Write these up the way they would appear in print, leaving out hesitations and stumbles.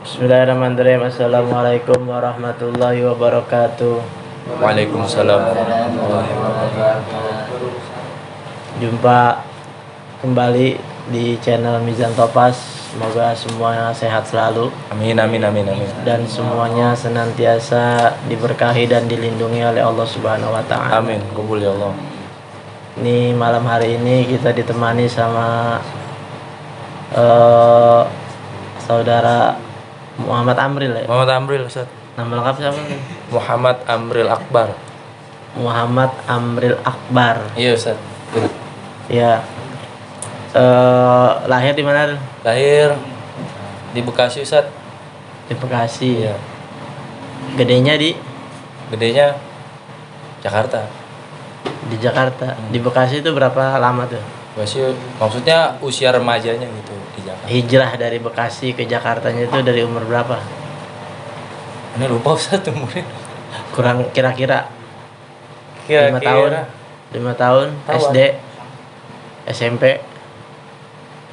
Bismillahirrahmanirrahim. Assalamualaikum warahmatullahi wabarakatuh. Waalaikumsalam warahmatullahi wabarakatuh. Jumpa kembali di channel Mizan Topas. Semoga semuanya sehat selalu Amin amin amin amin. dan semuanya senantiasa diberkahi dan dilindungi oleh Allah Subhanahu wa taala. Amin. Kubul ya Allah. Ini malam hari ini kita ditemani sama saudara Muhammad Amril ya. Muhammad Amril Ustaz. Nama lengkap siapa? Muhammad Amril Akbar. Muhammad Amril Akbar. Iya Ustaz. Ya. Lahir di mana? Lahir di Bekasi Ustaz. Di Bekasi. Iya. Gedenya di Jakarta. di Jakarta. Di Bekasi itu berapa lama tuh? Bekasi maksudnya usia remajanya gitu di Jakarta. Hijrah dari Bekasi ke Jakartanya itu dari umur berapa? Ini lupa Ustaz umurnya. Kurang kira-kira 5 Kira-kira tahun. 5 tahun Tahun. SD, SMP,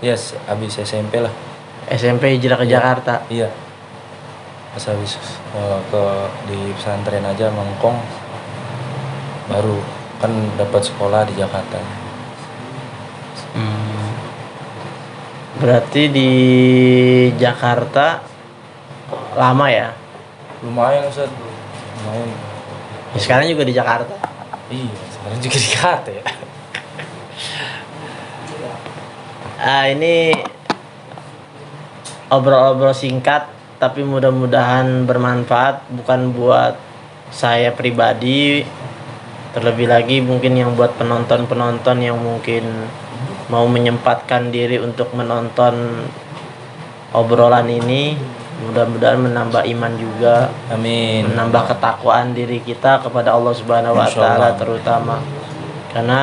Yes, habis SMP lah. SMP hijrah ke Iya. Jakarta. Iya. Pas habis di pesantren aja Mangkong baru kan dapat sekolah di Jakarta. Berarti di Jakarta lama ya? Lumayan Ustaz. Lumayan. Ya, sekarang juga di Jakarta. Iya, sekarang juga di Jakarta ya. Ini obrol-obrol singkat tapi mudah-mudahan bermanfaat, bukan buat saya pribadi, terlebih lagi mungkin yang buat penonton-penonton yang mungkin mau menyempatkan diri untuk menonton obrolan ini. Mudah-mudahan menambah iman juga, Amin. menambah ketakwaan diri kita kepada Allah Subhanahu wa taala, Insyaallah. terutama karena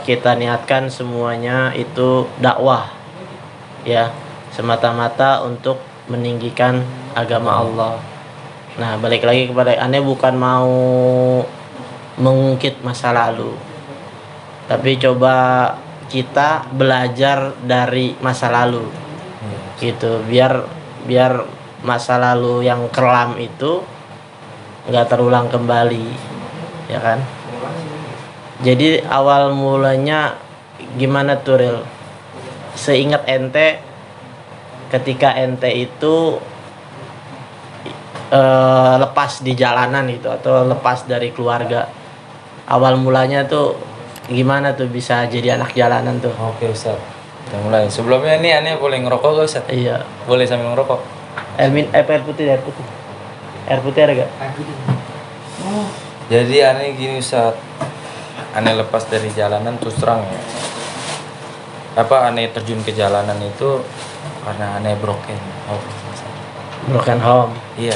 kita niatkan semuanya itu dakwah ya, semata-mata untuk meninggikan agama Allah. Nah, balik lagi kepada aneh, bukan mau mengungkit masa lalu, tapi coba kita belajar dari masa lalu gitu, biar masa lalu yang kelam itu nggak terulang kembali, ya kan? Jadi awal mulanya gimana tuh, Ril? Seingat ente, ketika ente itu lepas di jalanan itu atau lepas dari keluarga, awal mulanya tuh gimana tuh bisa jadi anak jalanan tuh? Oke Ustaz. Kita mulai. Sebelumnya ini aneh boleh ngerokok gak Ustaz? Iya. Boleh sambil ngerokok. Air putih, air putih. Air putih ada gak? Jadi aneh gini Ustaz. Aneh lepas dari jalanan terus terang ya. Aneh terjun ke jalanan itu karena aneh broken home. Broken home. Iya.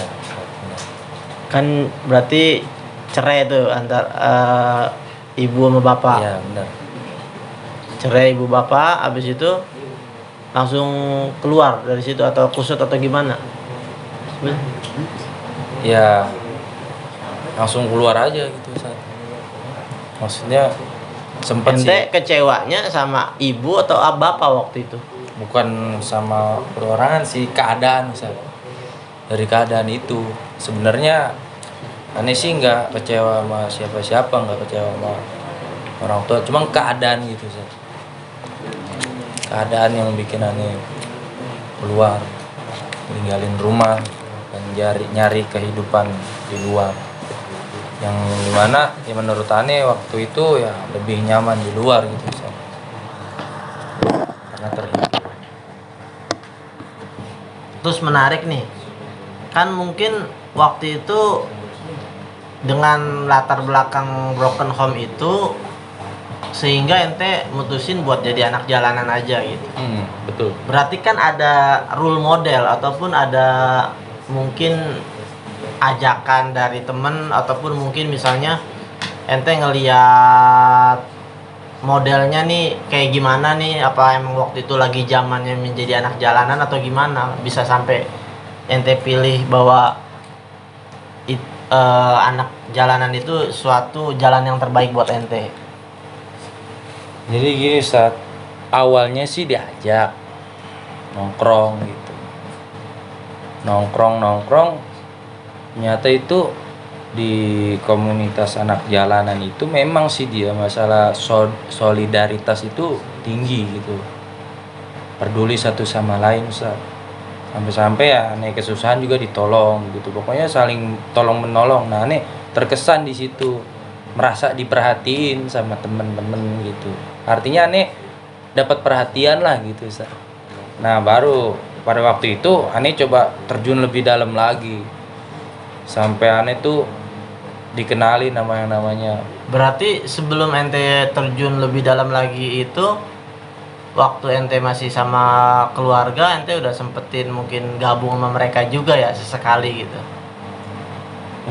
Kan berarti cerai tuh antar ibu sama bapak. Iya benar. Cerai ibu bapak, habis itu langsung keluar dari situ atau kusut atau gimana? Ya langsung keluar aja gitu Ustaz. Maksudnya sempet Ente sih kecewanya sama ibu atau bapak waktu itu? bukan sama perorangan sih, keadaan Ustaz. Dari keadaan itu sebenarnya aneh sih nggak kecewa sama siapa-siapa, nggak kecewa sama orang tua, cuma keadaan gitu Ustaz. Keadaan yang bikin aneh keluar, ninggalin rumah dan nyari kehidupan di luar, yang dimana ya menurut aneh waktu itu ya lebih nyaman di luar gitu Ustaz. Karena terhidup. Terus menarik nih, kan mungkin waktu itu dengan latar belakang broken home itu sehingga ente mutusin buat jadi anak jalanan aja gitu. Betul. Berarti kan ada role model ataupun ada mungkin ajakan dari temen, ataupun mungkin misalnya ente ngeliat modelnya nih kayak gimana nih, apa emang waktu itu lagi zamannya menjadi anak jalanan atau gimana bisa sampai ente pilih bahwa anak jalanan itu suatu jalan yang terbaik buat ente? Jadi gini Ustaz, awalnya sih diajak nongkrong gitu. nongkrong ternyata itu di komunitas anak jalanan itu memang sih dia masalah solidaritas itu tinggi gitu, peduli satu sama lain Ustaz. Sampai-sampai ya aneh kesusahan juga ditolong gitu, pokoknya saling tolong menolong. Nah aneh terkesan di situ merasa diperhatiin sama temen-temen gitu, artinya aneh dapat perhatian lah gitu Ustaz. Nah baru pada waktu itu aneh coba terjun lebih dalam lagi, sampai aneh tuh dikenali nama yang namanya. Berarti sebelum ente terjun lebih dalam lagi itu, waktu ente masih sama keluarga, ente udah sempetin mungkin gabung sama mereka juga ya sesekali gitu?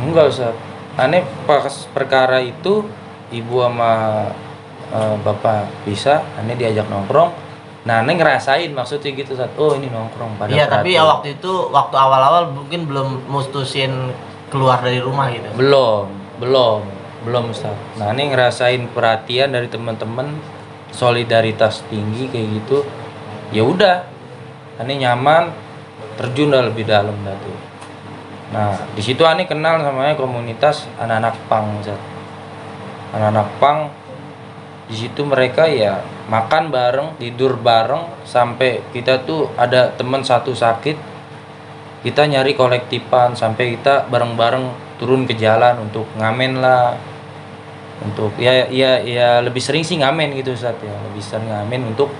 Enggak Ustaz, aneh pas perkara itu ibu sama bapak bisa, aneh diajak nongkrong. Nah aneh ngerasain maksudnya gitu Ustaz, oh ini nongkrong pada Iya, tapi ya perhatian. waktu awal-awal mungkin belum mutusin keluar dari rumah gitu. belum Ustaz. Nah ini ngerasain perhatian dari teman-teman, solidaritas tinggi kayak gitu, ya udah ini nyaman, terjun dah lebih dalam dah tuh. Nah di situ ani kenal namanya komunitas anak-anak pang Ustaz. Anak-anak pang di situ mereka ya makan bareng, tidur bareng, sampai kita tuh ada teman satu sakit, kita nyari kolektifan sampai kita bareng-bareng turun ke jalan untuk ngamen lah, untuk ya lebih sering sih ngamen gitu Ustaz ya, lebih sering ngamen untuk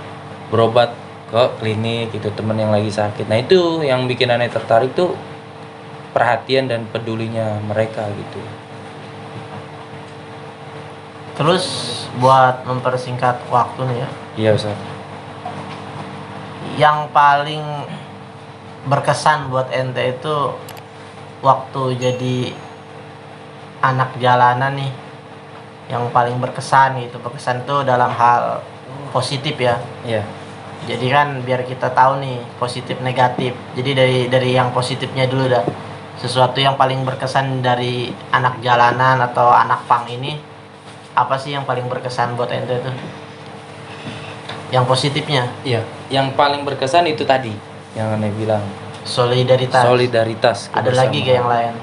berobat ke klinik gitu teman yang lagi sakit. Nah itu yang bikin aneh tertarik tuh perhatian dan pedulinya mereka gitu. Terus buat mempersingkat waktu nih ya, Iya Ustaz. yang paling berkesan buat ente itu waktu jadi anak jalanan nih, yang paling berkesan gitu. Berkesan tuh dalam hal positif ya. Iya. Jadi kan biar kita tahu nih positif negatif. Jadi dari yang positifnya dulu dah. Sesuatu yang paling berkesan dari anak jalanan atau anak pang ini, apa sih yang paling berkesan buat ente tuh? Yang positifnya, Iya. Yang paling berkesan itu tadi yang aneh bilang, solidaritas. solidaritas. Ada lagi gak yang lain?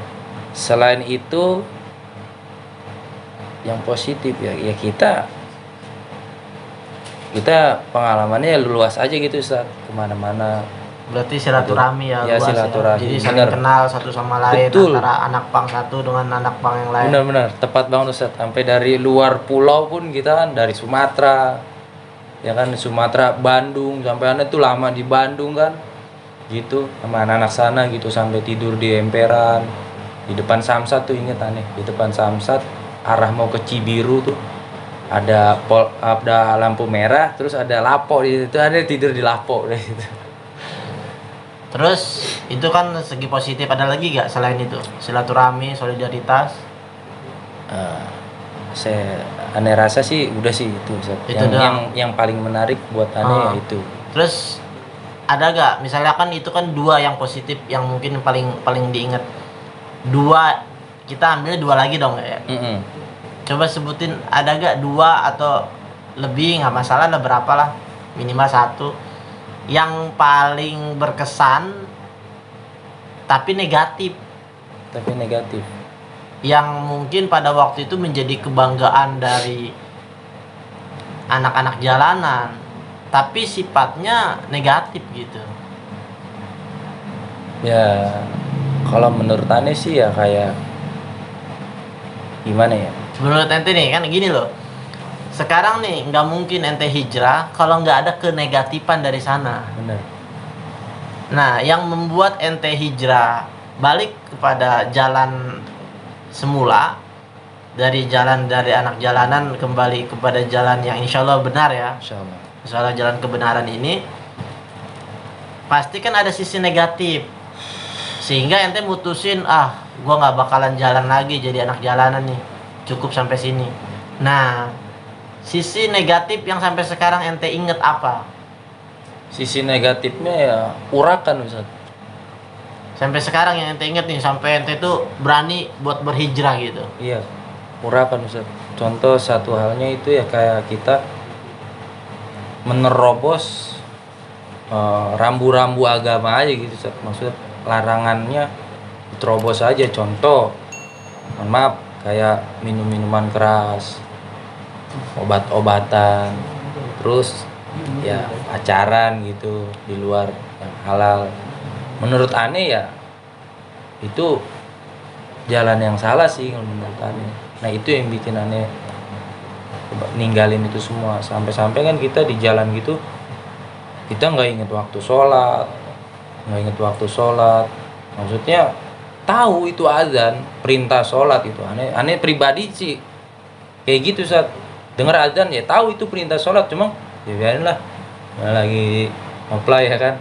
Selain itu yang positif ya kita pengalamannya ya luas aja gitu Ustaz, kemana-mana. Berarti silaturahmi ya, Ya, luas silaturahmi. Jadi saling Bener. kenal satu sama lain. Betul. Antara anak pang satu dengan anak pang yang lain. Benar-benar tepat banget Ustaz, sampai dari luar pulau pun kita kan, dari Sumatera ya kan, Sumatera, Bandung, sampai aneh tuh lama di Bandung kan gitu sama anak-anak sana gitu, sampai tidur di emperan di depan Samsat tuh, inget aneh di depan Samsat arah mau ke Cibiru tuh ada lampu merah, terus ada lapo di situ, aneh tidur di lapo deh gitu. Terus itu kan segi positif, ada lagi gak selain itu? Silaturahmi, solidaritas. Aneh rasa sih udah sih itu Ustaz. Itu yang paling menarik buat aneh ya itu. Terus ada gak misalnya kan itu kan dua yang positif yang mungkin paling diingat. Dua, kita ambil dua lagi dong ya. Coba sebutin, ada gak dua atau lebih, nggak masalah lah, berapa lah, minimal satu yang paling berkesan tapi negatif, yang mungkin pada waktu itu menjadi kebanggaan dari anak-anak jalanan tapi sifatnya negatif gitu. Ya kalau menurut aneh sih ya kayak gimana ya, Menurut ente nih kan gini loh, sekarang nih nggak mungkin ente hijrah kalau nggak ada kenegatifan dari sana. bener. Nah, yang membuat ente hijrah balik kepada jalan semula, dari anak jalanan kembali kepada jalan yang insya Allah benar ya, Insyaallah. insya Allah jalan kebenaran ini, pasti kan ada sisi negatif, sehingga ente mutusin, gua nggak bakalan jalan lagi jadi anak jalanan nih, cukup sampai sini. Nah, sisi negatif yang sampai sekarang ente inget apa? Sisi negatifnya ya urakan Ustaz. Sampai sekarang yang ente inget nih, sampai ente tuh berani buat berhijrah gitu. Iya, urakan Ustaz. Contoh satu halnya itu ya kayak kita menerobos rambu-rambu agama aja gitu Ustaz. Maksudnya larangannya terobos aja. Contoh, mohon maaf, kayak minuman keras, obat-obatan, terus ya pacaran gitu di luar yang halal. Menurut aneh ya itu jalan yang salah sih kalau menurut aneh. Nah itu yang bikin aneh ninggalin itu semua. Sampai-sampai kan kita di jalan gitu, kita nggak inget waktu sholat, maksudnya tahu itu azan, perintah sholat itu aneh pribadi sih kayak gitu. Saat dengar azan ya tahu itu perintah sholat, cuma ya biarin lah, lagi apply ya kan,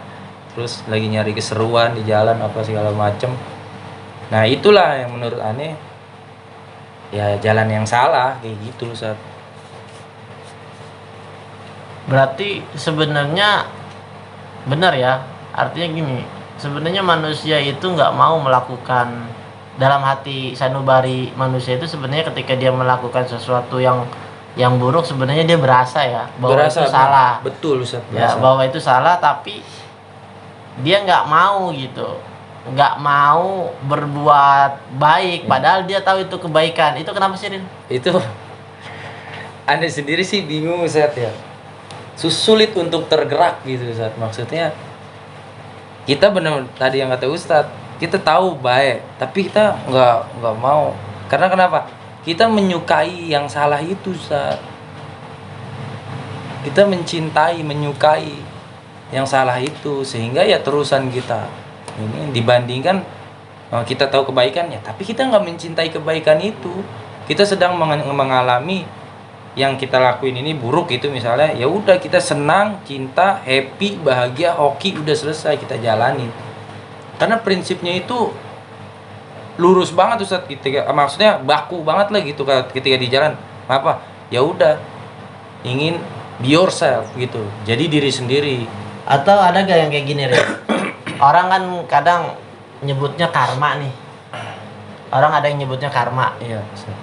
terus lagi nyari keseruan di jalan apa segala macem. Nah itulah yang menurut aneh ya jalan yang salah kayak gitu. Saat Berarti sebenarnya benar ya, artinya gini, sebenarnya manusia itu nggak mau melakukan, dalam hati sanubari manusia itu sebenarnya ketika dia melakukan sesuatu yang buruk, sebenarnya dia berasa ya bahwa itu salah. betul Ustaz, Ya bahwa itu salah, tapi dia nggak mau gitu, nggak mau berbuat baik padahal dia tahu itu kebaikan. Itu kenapa sih, Rin? itu aneh sendiri sih bingung Ustaz ya, sulit untuk tergerak gitu Ustaz. Maksudnya kita benar tadi yang kata Ustaz, kita tahu baik tapi kita nggak mau. Karena kenapa? Kita menyukai yang salah itu Ustaz. Kita menyukai yang salah itu, sehingga ya terusan kita ini dibandingkan kita tahu kebaikan ya tapi kita nggak mencintai kebaikan itu. Kita sedang mengalami yang kita lakuin ini buruk itu, misalnya ya udah kita senang, cinta, happy, bahagia, hoki, udah selesai kita jalanin. Karena prinsipnya itu lurus banget Ustaz, ketika maksudnya baku banget lah gitu ketika di jalan. Apa? Ya udah ingin be yourself gitu. Jadi diri sendiri. Atau ada gak yang kayak gini, Rin? Orang kan kadang nyebutnya karma nih. Orang ada yang nyebutnya karma. Iya, Ustaz.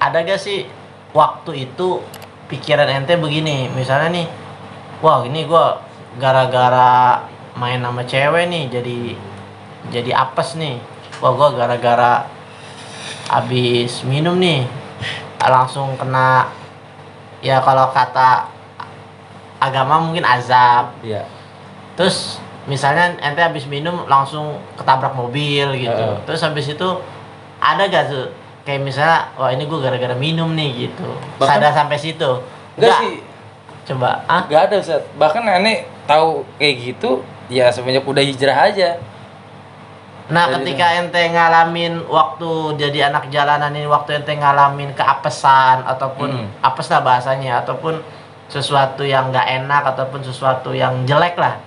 Ada gak sih waktu itu pikiran ente begini, misalnya nih, wah ini gua gara-gara main sama cewek nih jadi apes nih. Wah gua gara-gara habis minum nih langsung kena, ya kalau kata agama mungkin azab. Iya. Terus misalnya ente habis minum langsung ketabrak mobil gitu. Terus habis itu ada gak tuh kayak misalnya, wah ini gue gara-gara minum nih gitu. Sadar sampai situ? Enggak sih. Coba, Enggak ada Ustaz. Bahkan aneh tahu kayak gitu ya semenjak udah hijrah aja. Nah, ketika ente ngalamin waktu jadi anak jalanan ini, waktu ente ngalamin keapesan ataupun apes lah bahasanya, ataupun sesuatu yang nggak enak ataupun sesuatu yang jelek lah,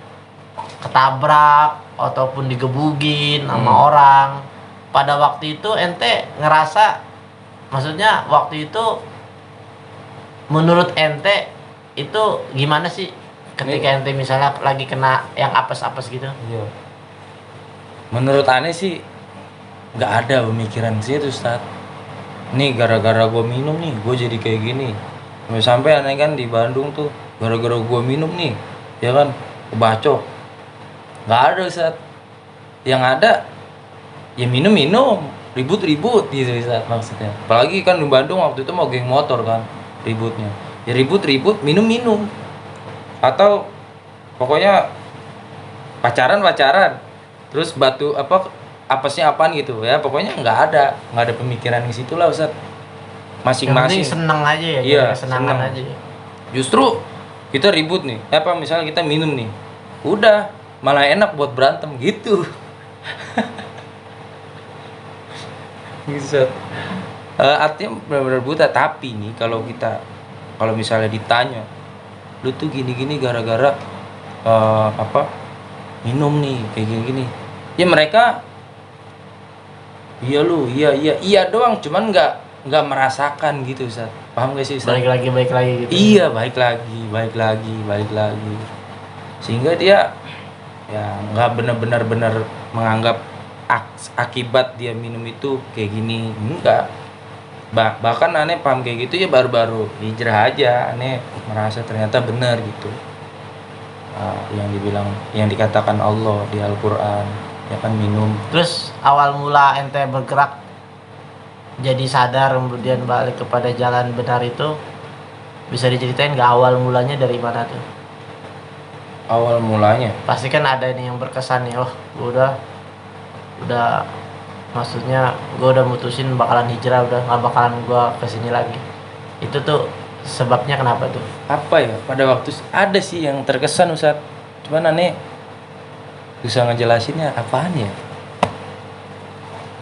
ketabrak ataupun digebugin sama orang, pada waktu itu ente ngerasa, maksudnya waktu itu menurut ente itu gimana sih ketika ente misalnya lagi kena yang apes-apes gitu? Iya. Menurut aneh sih nggak ada pemikiran sih itu Ustaz. Nih gara-gara gue minum nih gue jadi kayak gini. Sampai aneh kan di Bandung tuh gara-gara gue minum nih ya kan kebacok. Nggak ada Ustaz. Yang ada ya minum-minum, ribut-ribut gitu Ustaz maksudnya. Apalagi kan di Bandung waktu itu mau geng motor kan ributnya. Ya ribut-ribut, minum-minum. Atau pokoknya pacaran. Terus batu apesnya apaan gitu ya, pokoknya nggak ada pemikiran di situ lah Ustaz. Masing-masing seneng aja ya, iya, senang aja. Justru kita ribut nih, misalnya kita minum nih, udah malah enak buat berantem gitu. Gitu. Artinya benar-benar buta. Tapi nih kalau misalnya ditanya, lu tuh gini-gini gara-gara minum nih kayak gini. Ya mereka iya doang, cuman nggak merasakan gitu Ustaz. Paham gak sih Ustaz? Balik lagi gitu. Iya, balik lagi. Sehingga dia ya nggak benar-benar menganggap akibat dia minum itu kayak gini, enggak. Bahkan aneh paham kayak gitu ya baru-baru hijrah aja, aneh merasa ternyata benar gitu. Yang dikatakan Allah di Al-Quran, ya kan minum. Terus awal mula ente bergerak jadi sadar kemudian balik kepada jalan benar itu bisa diceritain nggak awal mulanya dari mana tuh? Awal mulanya Pasti kan ada nih yang berkesan nih, oh gue udah maksudnya gue udah mutusin bakalan hijrah, udah nggak bakalan gue kesini lagi. Itu tuh sebabnya kenapa tuh? apa ya, pada waktu ada sih yang terkesan Ustaz, cuman aneh bisa ngejelasinnya apaan ya.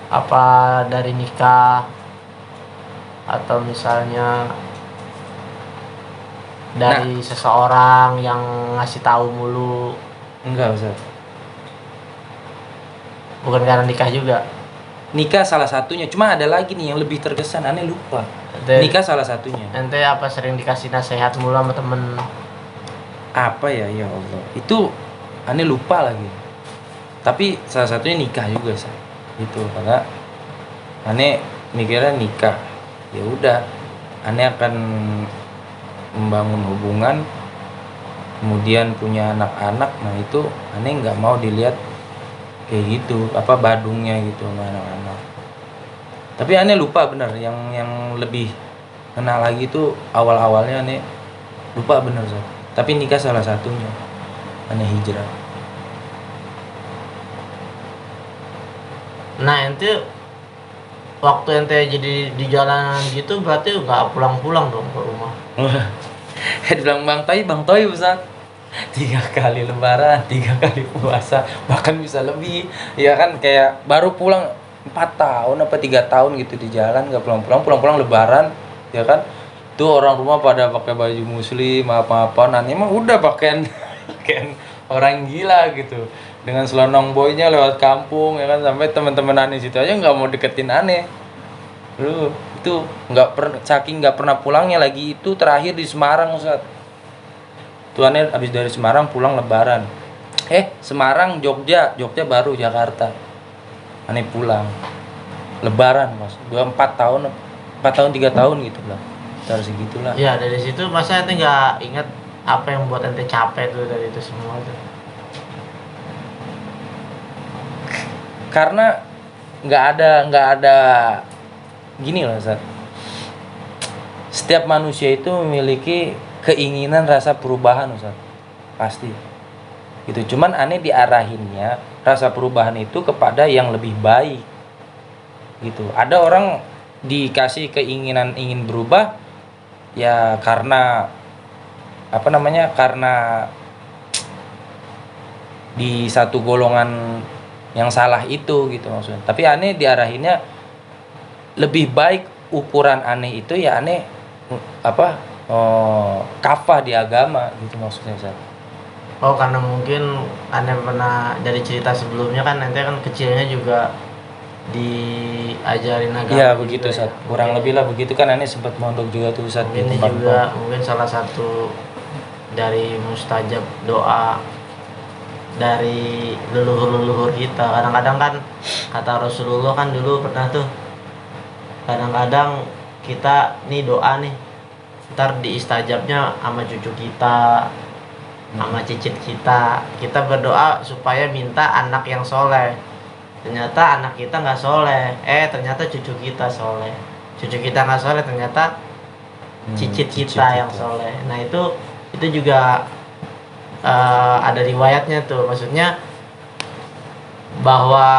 Apa dari nikah atau misalnya dari seseorang yang ngasih tahu mulu? Enggak Ustaz, Bukan karena nikah juga? nikah salah satunya, cuma ada lagi nih yang lebih terkesan, aneh lupa. Nikah salah satunya. Ente apa sering dikasih nasihat mulu sama temen? Apa ya, ya Allah, itu aneh lupa lagi, tapi salah satunya nikah juga Ustaz. Itu karena aneh mikirnya nikah ya udah aneh akan membangun hubungan, kemudian punya anak-anak. Nah itu aneh nggak mau dilihat kayak gitu, apa badungnya gitu sama anak-anak. Tapi aneh lupa bener yang lebih kena lagi itu awal-awalnya aneh lupa bener Ustaz. Tapi nikah salah satunya, aneh hijrah. Nah ente waktu ente jadi di jalanan gitu berarti nggak pulang-pulang dong ke rumah? Dibilang Bang Toy Ustaz, 3 kali lebaran, 3 kali puasa, bahkan bisa lebih. Ya kan kayak baru pulang 4 tahun apa 3 tahun gitu di jalan nggak pulang-pulang lebaran, ya kan. Tuh orang rumah pada pakai baju muslim apa-apa, nanti mah udah pakaian orang gila gitu. Dengan selonong boynya lewat kampung, ya kan, sampai teman-teman aneh situ aja nggak mau deketin aneh. Lu itu saking nggak pernah pulangnya lagi itu terakhir di Semarang Ustaz. Tuannya habis dari Semarang pulang lebaran. Semarang, Jogja baru Jakarta. Aneh pulang lebaran Mas. 4 tahun 3 tahun gitu lah. Sekitar segitulah. Ya dari situ masa ente nggak ingat apa yang buat ente capek tuh dari itu semua tuh? Karena nggak ada gini loh Ustaz. Setiap manusia itu memiliki keinginan rasa perubahan Ustaz, pasti gitu. Cuman aneh diarahinnya rasa perubahan itu kepada yang lebih baik gitu. Ada orang dikasih keinginan ingin berubah ya karena karena di satu golongan yang salah itu gitu maksudnya. Tapi aneh diarahinnya lebih baik, ukuran aneh itu ya aneh kafah di agama gitu maksudnya Ustaz. Oh karena mungkin anda pernah dari cerita sebelumnya kan nanti kan kecilnya juga diajarin agama. Iya begitu juga, Ustaz. Kurang lebih lah begitu kan aneh sempat mondok juga tuh Ustaz. Mungkin ini juga mungkin salah satu dari mustajab doa dari leluhur-leluhur kita. Kadang-kadang kan kata Rasulullah kan dulu pernah tuh, kadang-kadang kita nih doa nih ntar diistajabnya sama cucu kita, sama cicit kita. Kita berdoa supaya minta anak yang soleh, ternyata anak kita nggak soleh, ternyata cucu kita soleh. Cucu kita nggak soleh, ternyata cicit kita yang soleh. Nah itu juga ada riwayatnya tuh, maksudnya bahwa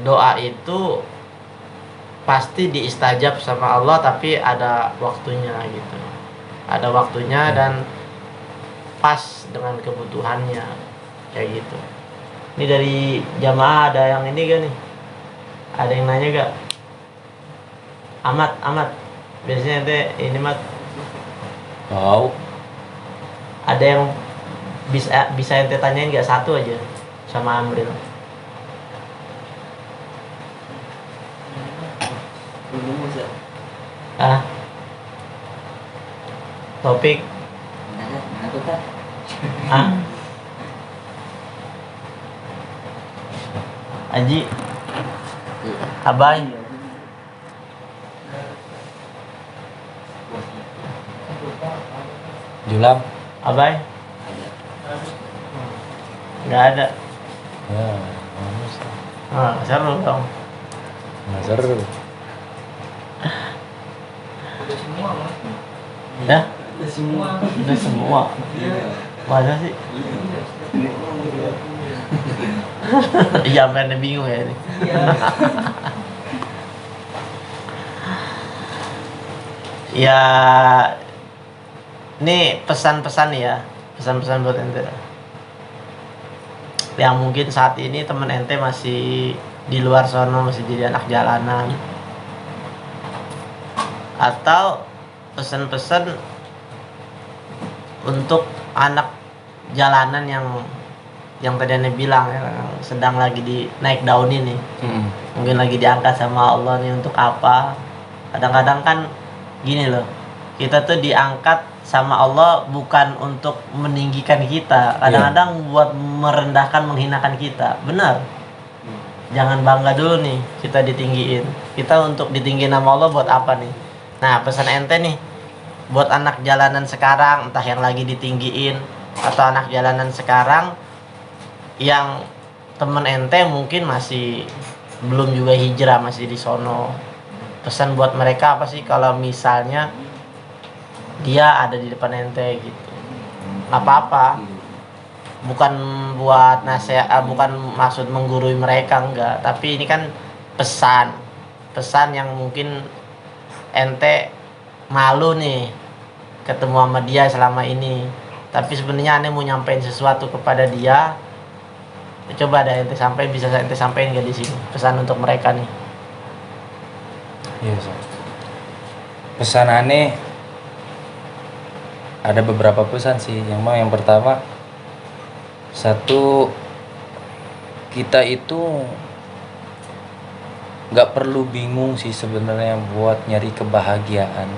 doa itu pasti diistajab sama Allah, tapi ada waktunya gitu, ada waktunya dan pas dengan kebutuhannya kayak gitu. Ini dari jamaah ada yang ini gak nih? Ada yang nanya gak? Amat biasanya teh ini mat. Wow. Ada yang bisa ente tanyain gak satu aja sama Amril? Topik Aji Abai Julam Abai nggak ada ya Seru dong. Nggak seru. Ya? Udah semua. Masa sih? Iya, mainnya bingung ya ini. Ya, ini pesan-pesan ya, pesan-pesan buat ente. Yang mungkin saat ini temen ente masih di luar sono, masih jadi anak jalanan. Atau pesan-pesan untuk anak jalanan yang tadi ane bilang yang sedang lagi naik daun ini. Mungkin lagi diangkat sama Allah nih untuk apa. Kadang-kadang kan gini loh, kita tuh diangkat sama Allah bukan untuk meninggikan kita, kadang-kadang buat merendahkan, menghinakan kita. Benar, jangan bangga dulu nih kita ditinggiin. Kita untuk ditinggiin sama Allah buat apa nih? Nah, pesan ente nih buat anak jalanan sekarang, entah yang lagi ditinggiin atau anak jalanan sekarang yang temen ente mungkin masih belum juga hijrah, masih di sono. Pesan buat mereka apa sih kalau misalnya dia ada di depan ente gitu? Nggak apa-apa, bukan buat nasihat, bukan maksud menggurui mereka, enggak, tapi ini kan pesan yang mungkin ente malu nih ketemu sama dia selama ini, tapi sebenarnya ane mau nyampein sesuatu kepada dia. Coba ada ente bisa ente sampein nggak di sini pesan untuk mereka nih? Iya, pesan aneh ada beberapa pesan sih. Yang pertama, satu, kita itu nggak perlu bingung sih sebenarnya buat nyari kebahagiaan.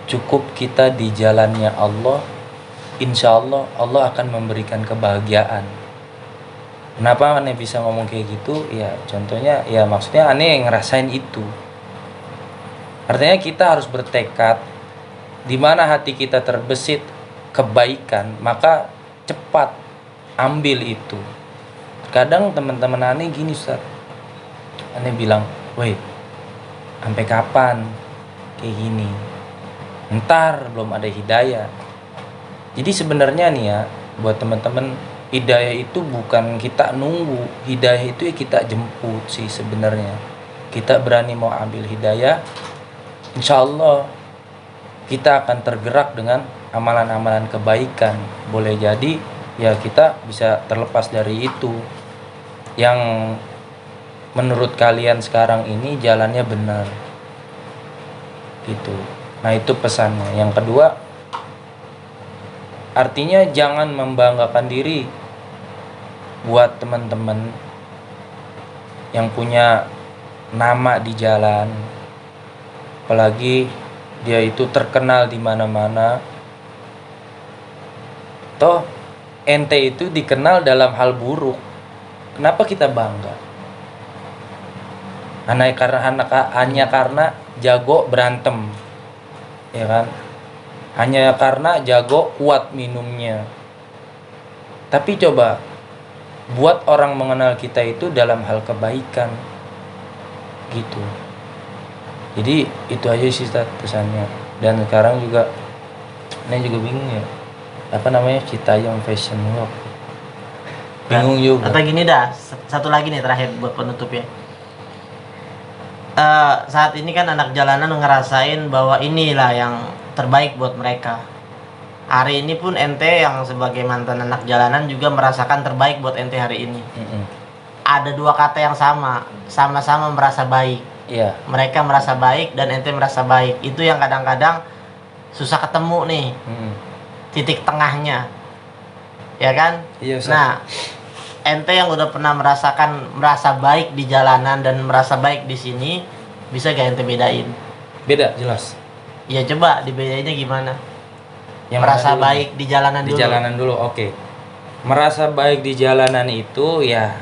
Cukup kita di jalannya Allah, insya Allah Allah akan memberikan kebahagiaan. Kenapa aneh bisa ngomong kayak gitu? Ya contohnya, ya maksudnya aneh ngerasain itu. Artinya kita harus bertekad, di mana hati kita terbesit kebaikan, maka cepat ambil itu. Kadang teman-teman aneh gini, Ustaz, aneh bilang, woi, sampai kapan kayak gini? Ntar belum ada hidayah. Jadi sebenarnya nih ya, buat teman-teman, hidayah itu bukan kita nunggu, hidayah itu ya kita jemput sih sebenarnya. Kita berani mau ambil hidayah, insya Allah kita akan tergerak dengan amalan-amalan kebaikan. Boleh jadi ya kita bisa terlepas dari itu yang menurut kalian sekarang ini jalannya benar gitu. Nah itu pesannya. Yang kedua, artinya jangan membanggakan diri buat teman-teman yang punya nama di jalan, apalagi dia itu terkenal di mana-mana. Toh ente itu dikenal dalam hal buruk, kenapa kita bangga? Hanya karena jago berantem, ya kan? Hanya karena jago kuat minumnya. Tapi coba buat orang mengenal kita itu dalam hal kebaikan gitu. Jadi itu aja sih pesannya. Dan sekarang juga ini juga bingung ya, apa namanya, Citayam Fashion Walk, bingung juga. Atau gini dah, satu lagi nih terakhir buat penutup ya. Saat ini kan anak jalanan ngerasain bahwa inilah yang terbaik buat mereka. Hari ini pun ente yang sebagai mantan anak jalanan juga merasakan terbaik buat ente hari ini. Ada dua kata yang sama-sama merasa baik. Iya. Mereka merasa baik dan ente merasa baik. Itu yang kadang-kadang susah ketemu nih. Titik tengahnya. Ya kan? Iya, Ustaz. Nah, ente yang udah pernah merasa baik di jalanan dan merasa baik di sini, bisa gak ente bedain? Beda jelas. Ya coba dibedainnya gimana? Yang merasa baik di jalanan dulu. Di jalanan dulu, oke. Merasa baik di jalanan itu ya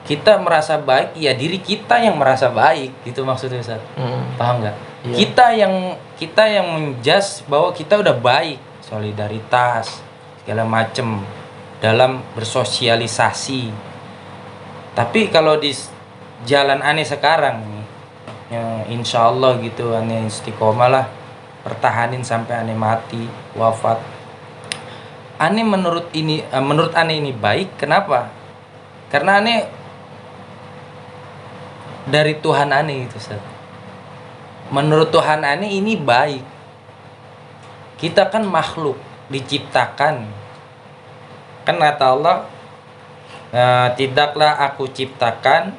kita merasa baik, ya diri kita yang merasa baik, gitu maksudnya, Ustaz. Paham nggak? Iya. Kita yang menjudge bahwa kita udah baik, solidaritas segala macem dalam bersosialisasi. Tapi kalau di jalan aneh sekarang nih, ya insya Allah gitu aneh istiqomah lah, pertahanin sampai aneh mati wafat. Aneh menurut aneh ini baik. Kenapa? Karena aneh dari Tuhan aneh itu, Ustaz. Menurut Tuhan aneh ini baik. Kita kan makhluk diciptakan. Kan kata Allah, tidaklah aku ciptakan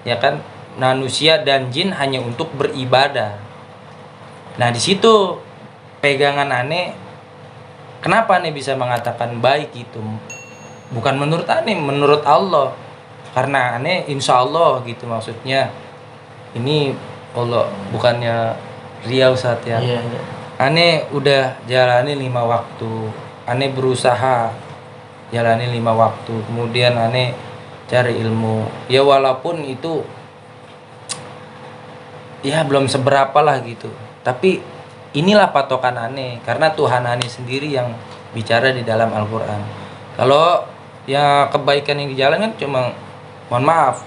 ya kan manusia dan jin hanya untuk beribadah. Nah, di situ pegangan aneh. Kenapa aneh bisa mengatakan baik itu? Bukan menurut aneh, menurut Allah. Karena aneh insya Allah gitu maksudnya. Ini Allah, bukannya riau saat ya. Iya, iya. Aneh udah jalani 5 waktu. Aneh berusaha jalani 5 waktu. Kemudian aneh cari ilmu. Ya walaupun itu ya belum seberapa lah gitu. Tapi inilah patokan aneh. Karena Tuhan aneh sendiri yang bicara di dalam Al-Quran. Kalau ya kebaikan yang dijalankan cuma, mohon maaf,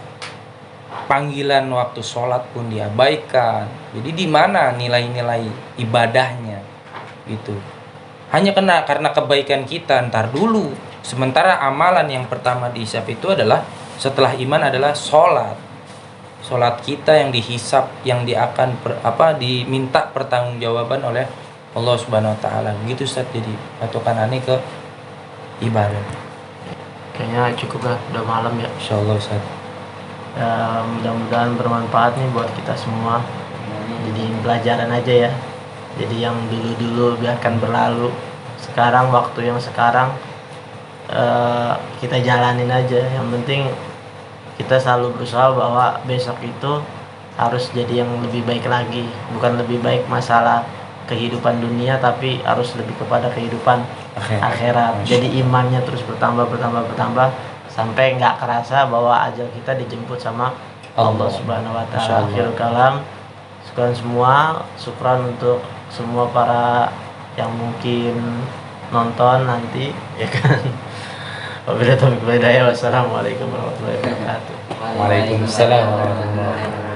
panggilan waktu sholat pun diabaikan. Jadi di mana nilai-nilai ibadahnya gitu? Hanya karena kebaikan kita ntar dulu. Sementara amalan yang pertama dihisap itu adalah setelah iman adalah sholat. Sholat kita yang dihisap, yang diminta pertanggungjawaban oleh Allah Subhanahu Wa Taala. Begitu Ustaz. Jadi patokan aneh ke ibadah. Kayaknya cukup lah, udah malam ya. Insyaallah Ustaz. Ya, mudah-mudahan bermanfaat nih buat kita semua. Jadi pelajaran aja ya. Jadi yang dulu-dulu biarkan berlalu. Sekarang waktu yang sekarang kita jalanin aja. Yang penting kita selalu berusaha bahwa besok itu harus jadi yang lebih baik lagi. Bukan lebih baik masalah kehidupan dunia, tapi harus lebih kepada kehidupan akhirat. Jadi imannya terus bertambah sampai nggak kerasa bahwa ajal kita dijemput sama Allah Subhanahu Wa Taala. Akhirul kalam, syukran semua, syukran untuk semua para yang mungkin nonton nanti, ya kan. Wabillahi taufiq wal hidayah. Wassalamualaikum warahmatullahi wabarakatuh. Waalaikumsalam warahmatullahi wabarakatuh.